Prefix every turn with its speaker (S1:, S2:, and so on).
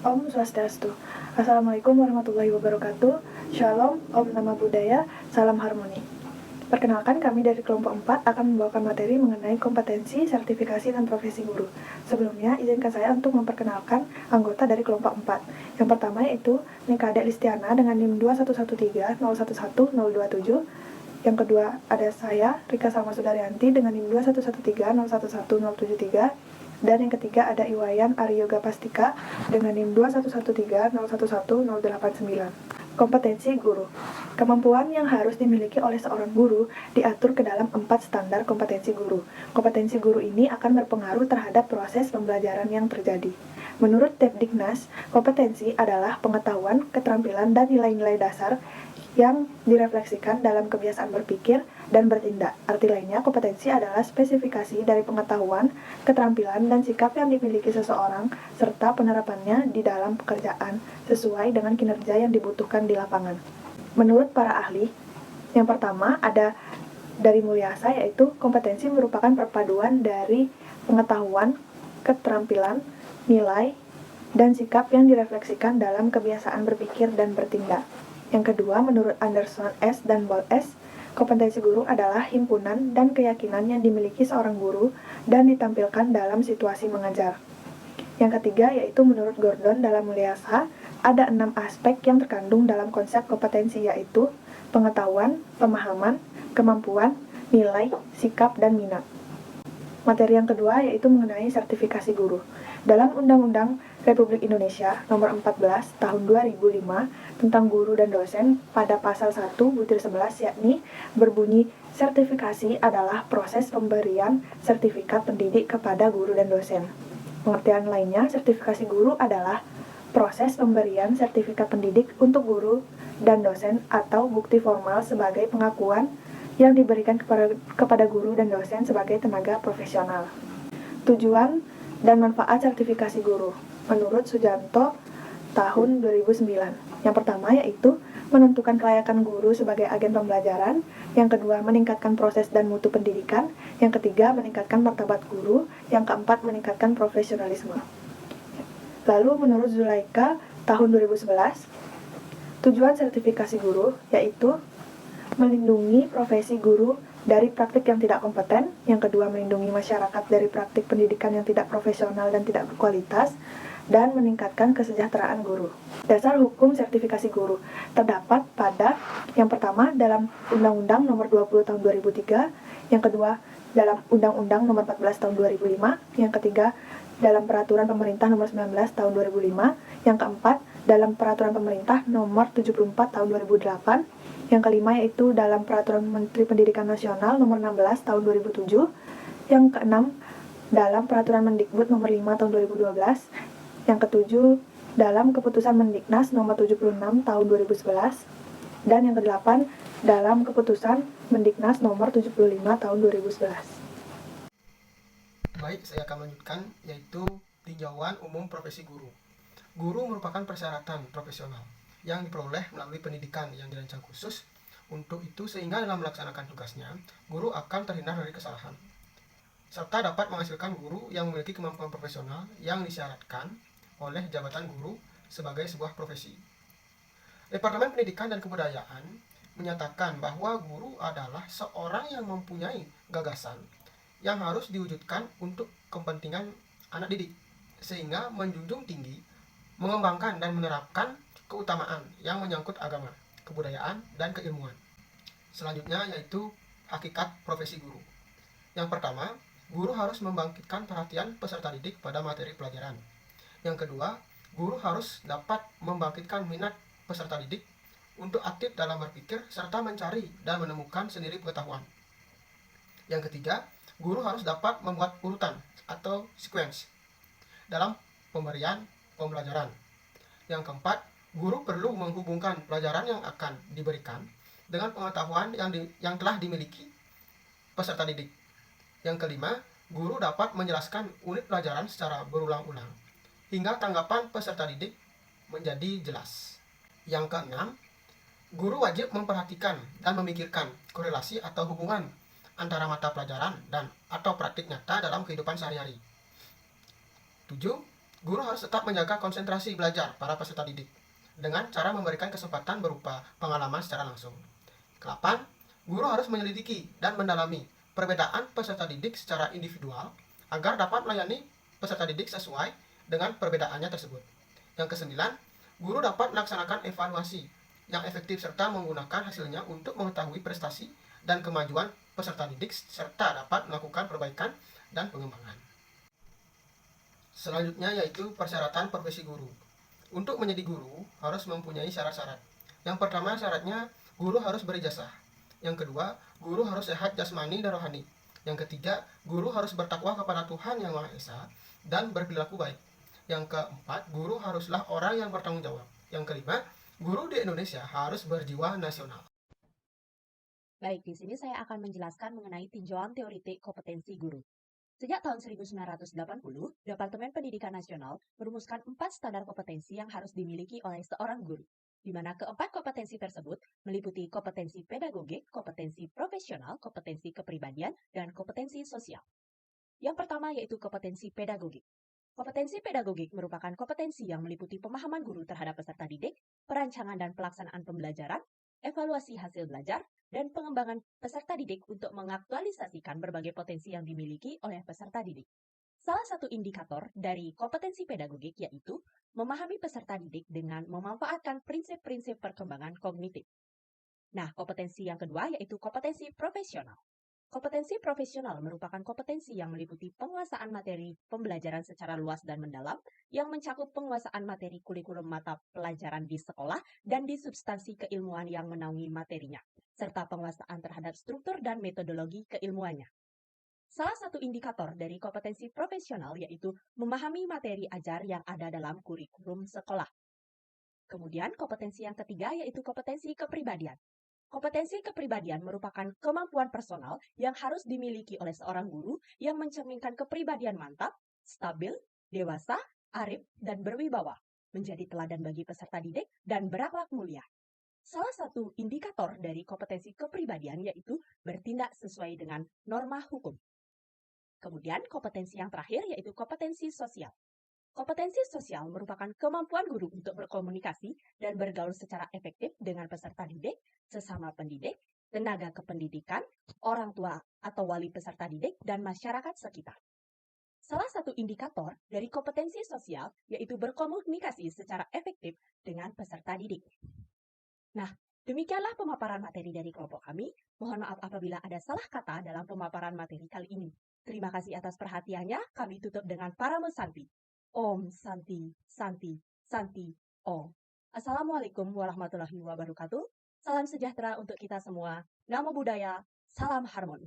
S1: Om Swastiastu. Assalamualaikum warahmatullahi wabarakatuh. Shalom, Om Nama Budaya, Salam Harmoni. Perkenalkan, kami dari kelompok 4 akan membawakan materi mengenai kompetensi, sertifikasi, dan profesi guru. Sebelumnya, izinkan saya untuk memperkenalkan anggota dari kelompok 4. Yang pertama yaitu Nikade Listiana dengan NIM 21130110027. Yang kedua ada saya, Rika Salma Sudaryanti dengan NIM 21130111073. Dan yang ketiga ada Iwayan Aryoga Pastika dengan NIM 21130111089. Kompetensi guru. Kemampuan yang harus dimiliki oleh seorang guru diatur ke dalam 4 standar kompetensi guru. Kompetensi guru ini akan berpengaruh terhadap proses pembelajaran yang terjadi. Menurut Depdiknas, kompetensi adalah pengetahuan, keterampilan, dan nilai-nilai dasar yang direfleksikan dalam kebiasaan berpikir dan bertindak. Arti lainnya, kompetensi adalah spesifikasi dari pengetahuan, keterampilan, dan sikap yang dimiliki seseorang, serta penerapannya di dalam pekerjaan sesuai dengan kinerja yang dibutuhkan di lapangan. Menurut para ahli, yang pertama ada dari Mulyasa, yaitu kompetensi merupakan perpaduan dari pengetahuan, keterampilan, nilai, dan sikap yang direfleksikan dalam kebiasaan berpikir dan bertindak. Yang kedua, menurut Anderson S. dan Ball S., kompetensi guru adalah himpunan dan keyakinan yang dimiliki seorang guru dan ditampilkan dalam situasi mengajar. Yang ketiga, yaitu menurut Gordon dalam Mulyasa, ada 6 aspek yang terkandung dalam konsep kompetensi, yaitu pengetahuan, pemahaman, kemampuan, nilai, sikap, dan minat. Materi yang kedua yaitu mengenai sertifikasi guru. Dalam Undang-Undang Republik Indonesia Nomor 14 Tahun 2005 tentang guru dan dosen, pada pasal 1 butir 11 yakni berbunyi, sertifikasi adalah proses pemberian sertifikat pendidik kepada guru dan dosen. Pengertian lainnya, sertifikasi guru adalah proses pemberian sertifikat pendidik untuk guru dan dosen atau bukti formal sebagai pengakuan yang diberikan kepada guru dan dosen sebagai tenaga profesional. Tujuan dan manfaat sertifikasi guru menurut Sujanto tahun 2009. Yang pertama yaitu menentukan kelayakan guru sebagai agen pembelajaran. Yang kedua, meningkatkan proses dan mutu pendidikan. Yang ketiga, meningkatkan martabat guru. Yang keempat, meningkatkan profesionalisme. Lalu menurut Zulaika tahun 2011, tujuan sertifikasi guru yaitu melindungi profesi guru dari praktik yang tidak kompeten. Yang kedua, melindungi masyarakat dari praktik pendidikan yang tidak profesional dan tidak berkualitas, dan meningkatkan kesejahteraan guru. Dasar hukum sertifikasi guru terdapat pada yang pertama dalam Undang-Undang Nomor 20 Tahun 2003, yang kedua dalam Undang-Undang Nomor 14 Tahun 2005, yang ketiga dalam Peraturan Pemerintah Nomor 19 Tahun 2005, yang keempat dalam Peraturan Pemerintah Nomor 74 Tahun 2008, yang kelima yaitu dalam Peraturan Menteri Pendidikan Nasional Nomor 16 Tahun 2007, yang keenam dalam Peraturan Mendikbud Nomor 5 Tahun 2012, yang ketujuh dalam Keputusan Mendiknas Nomor 76 Tahun 2011, dan yang kedelapan dalam Keputusan Mendiknas Nomor 75 Tahun 2011.
S2: Baik, saya akan melanjutkan yaitu tinjauan umum profesi guru. Guru merupakan persyaratan profesional yang diperoleh melalui pendidikan yang dirancang khusus untuk itu, sehingga dalam melaksanakan tugasnya, guru akan terhindar dari kesalahan, serta dapat menghasilkan guru yang memiliki kemampuan profesional yang disyaratkan oleh jabatan guru sebagai sebuah profesi. Departemen Pendidikan dan Kebudayaan menyatakan bahwa guru adalah seorang yang mempunyai gagasan yang harus diwujudkan untuk kepentingan anak didik, sehingga menjunjung tinggi, mengembangkan dan menerapkan keutamaan yang menyangkut agama, kebudayaan, dan keilmuan. Selanjutnya yaitu hakikat profesi guru. Yang pertama, guru harus membangkitkan perhatian peserta didik pada materi pelajaran. Yang kedua, guru harus dapat membangkitkan minat peserta didik untuk aktif dalam berpikir serta mencari dan menemukan sendiri pengetahuan. Yang ketiga, guru harus dapat membuat urutan atau sequence dalam pemberian pembelajaran. Yang keempat, guru perlu menghubungkan pelajaran yang akan diberikan dengan pengetahuan yang telah dimiliki peserta didik. Yang kelima, guru dapat menjelaskan unit pelajaran secara berulang-ulang hingga tanggapan peserta didik menjadi jelas. Yang keenam, guru wajib memperhatikan dan memikirkan korelasi atau hubungan antara mata pelajaran dan atau praktik nyata dalam kehidupan sehari-hari. 7. Guru harus tetap menjaga konsentrasi belajar para peserta didik dengan cara memberikan kesempatan berupa pengalaman secara langsung. 8. Guru harus menyelidiki dan mendalami perbedaan peserta didik secara individual agar dapat melayani peserta didik sesuai dengan perbedaannya tersebut. Yang kesembilan, guru dapat melaksanakan evaluasi yang efektif serta menggunakan hasilnya untuk mengetahui prestasi dan kemajuan peserta didik serta dapat melakukan perbaikan dan pengembangan. Selanjutnya yaitu persyaratan profesi guru. Untuk menjadi guru harus mempunyai syarat-syarat. Yang pertama syaratnya guru harus berijazah. Yang kedua, guru harus sehat jasmani dan rohani. Yang ketiga, guru harus bertakwa kepada Tuhan Yang Maha Esa dan berperilaku baik. Yang keempat, guru haruslah orang yang bertanggung jawab. Yang kelima, guru di Indonesia harus berjiwa nasional.
S3: Baik, di sini saya akan menjelaskan mengenai tinjauan teoretik kompetensi guru. Sejak tahun 1980, Departemen Pendidikan Nasional merumuskan 4 standar kompetensi yang harus dimiliki oleh seorang guru, di mana keempat kompetensi tersebut meliputi kompetensi pedagogik, kompetensi profesional, kompetensi kepribadian, dan kompetensi sosial. Yang pertama yaitu kompetensi pedagogik. Kompetensi pedagogik merupakan kompetensi yang meliputi pemahaman guru terhadap peserta didik, perancangan dan pelaksanaan pembelajaran, evaluasi hasil belajar, dan pengembangan peserta didik untuk mengaktualisasikan berbagai potensi yang dimiliki oleh peserta didik. Salah satu indikator dari kompetensi pedagogik yaitu memahami peserta didik dengan memanfaatkan prinsip-prinsip perkembangan kognitif. Nah, kompetensi yang kedua yaitu kompetensi profesional. Kompetensi profesional merupakan kompetensi yang meliputi penguasaan materi pembelajaran secara luas dan mendalam, yang mencakup penguasaan materi kurikulum mata pelajaran di sekolah dan di substansi keilmuan yang menaungi materinya, serta penguasaan terhadap struktur dan metodologi keilmuannya. Salah satu indikator dari kompetensi profesional yaitu memahami materi ajar yang ada dalam kurikulum sekolah. Kemudian kompetensi yang ketiga yaitu kompetensi kepribadian. Kompetensi kepribadian merupakan kemampuan personal yang harus dimiliki oleh seorang guru yang mencerminkan kepribadian mantap, stabil, dewasa, arif, dan berwibawa, menjadi teladan bagi peserta didik dan berakhlak mulia. Salah satu indikator dari kompetensi kepribadian yaitu bertindak sesuai dengan norma hukum. Kemudian kompetensi yang terakhir yaitu kompetensi sosial. Kompetensi sosial merupakan kemampuan guru untuk berkomunikasi dan bergaul secara efektif dengan peserta didik, sesama pendidik, tenaga kependidikan, orang tua atau wali peserta didik, dan masyarakat sekitar. Salah satu indikator dari kompetensi sosial yaitu berkomunikasi secara efektif dengan peserta didik. Nah, demikianlah pemaparan materi dari kelompok kami. Mohon maaf apabila ada salah kata dalam pemaparan materi kali ini. Terima kasih atas perhatiannya. Kami tutup dengan Paramo Santi. Om Santi, Santi, Santi, Om. Assalamualaikum warahmatullahi wabarakatuh. Salam sejahtera untuk kita semua. Namo Buddhaya, salam harmoni.